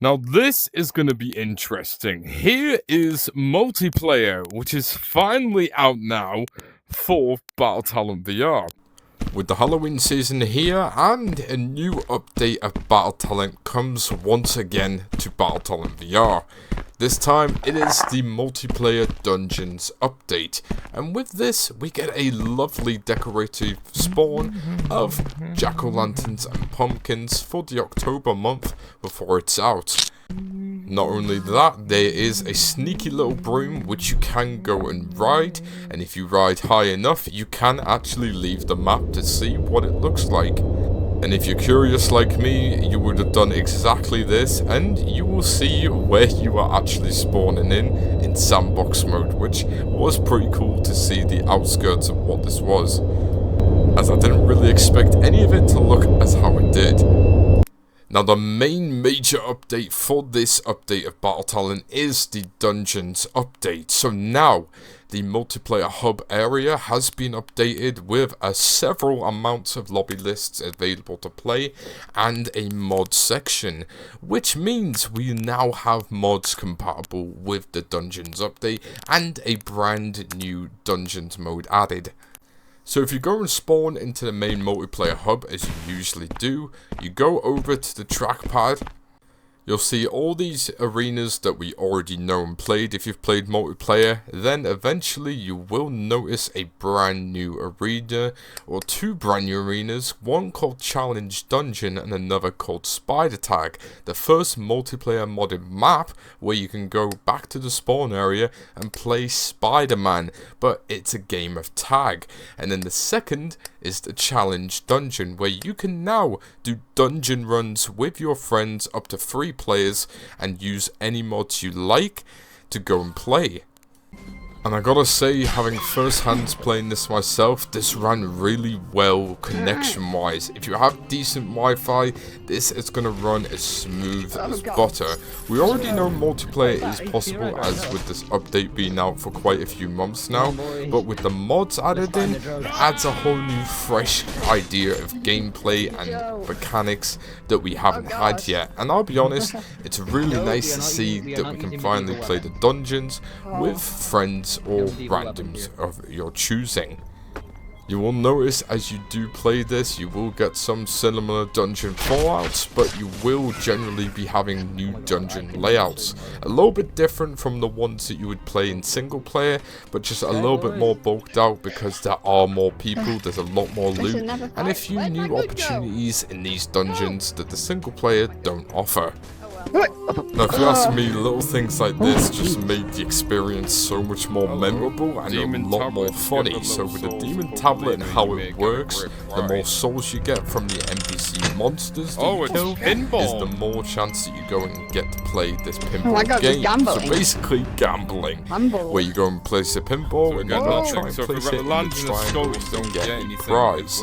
Now this is going to be interesting. Here is multiplayer, which is finally out now for Battle Talent VR. With the Halloween season here and a new update of Battle Talent comes once again to Battle Talent VR. This time it is the multiplayer dungeons update, and with this we get a lovely decorative spawn of jack-o'-lanterns and pumpkins for the October month before it's out. Not only that, there is a sneaky little broom which you can go and ride, and if you ride high enough you can actually leave the map to see what it looks like. And if you're curious like me, you would have done exactly this, and you will see where you are actually spawning in sandbox mode, which was pretty cool to see the outskirts of what this was, as I didn't really expect any of it to look as how it did. Now the main major update for this update of Battle Talent is the Dungeons update. So now the multiplayer hub area has been updated with several amounts of lobby lists available to play and a mod section, which means we now have mods compatible with the Dungeons update and a brand new Dungeons mode added. So if you go and spawn into the main multiplayer hub, as you usually do, you go over to the trackpad, you'll see all these arenas that we already know and played if you've played multiplayer. Then eventually you will notice a brand new arena, or two brand new arenas, one called Challenge Dungeon and another called Spider Tag. The first multiplayer modded map where you can go back to the spawn area and play Spider-Man, but it's a game of tag. And then the second is the Challenge Dungeon, where you can now do dungeon runs with your friends, up to 3 players, and use any mods you like to go and play. And I gotta say, having first hands playing this myself, this ran really well connection wise. If you have decent Wi-Fi, this is gonna run as smooth as butter. We already know multiplayer is possible, as with this update being out for quite a few months now, but with the mods added in, it adds a whole new fresh idea of gameplay and mechanics that we haven't had yet. And I'll be honest, it's really nice to see that we can finally play the dungeons with friends or randoms of your choosing. You will notice as you do play this, you will get some similar dungeon fallouts, but you will generally be having new dungeon layouts. A little bit different from the ones that you would play in single player, but just a little bit more bulked out because there are more people, there's a lot more loot, and a few new opportunities in these dungeons that the single player don't offer. Now if you ask me, little things like this just made the experience so much more memorable and a lot more funny. So with the Demon Tablet and how it works, the more souls you get from the NPC monsters that you kill, is the more chance that you go and get to play this pinball game. So basically gambling, where you go and place a pinball and then try and place it in the triangle to get a prize.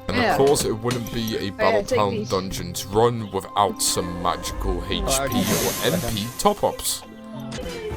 And of course it wouldn't be a Battle Talent Dungeons run without some magical HP or MP top-ups.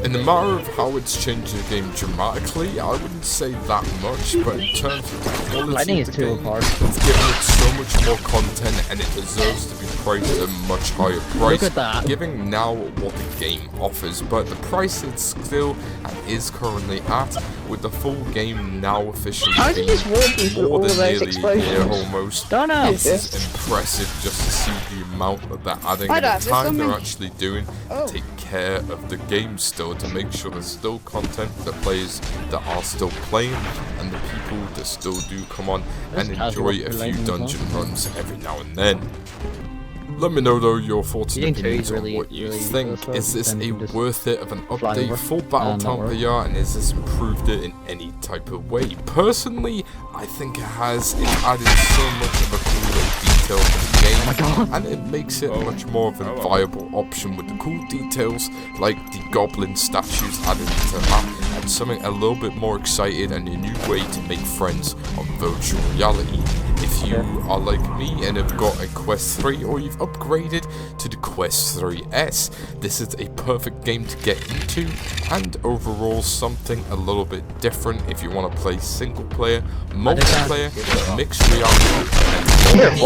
In the matter of how it's changed the game dramatically, I wouldn't say that much, but in terms of the quality of the game, it's given it so much more content and it deserves to be priced at a much higher price, given now what the game offers. But the price it's still and is currently at, with the full game now officially being more than nearly a year almost, it's impressive just to see the amount that they're adding and the time they're actually doing to take care of the game still, to make sure there's still content for the players that are still playing and the people that still do come on and enjoy a few dungeon runs every now and then. Let me know though your thoughts and opinions on what you think. Is this a worth it of an update for Battle Talent VR, and has this improved it in any type of way? Personally, I think it has. It added so much of a cool detail to the game, and it makes it much more of a viable option with the cool details like the goblin statues added into the map, and something a little bit more exciting and a new way to make friends on virtual reality. If you are like me and have got a Quest 3 or you've upgraded to the Quest 3S, this is a perfect game to get into, and overall something a little bit different if you want to play single player, multiplayer, mixed reality, and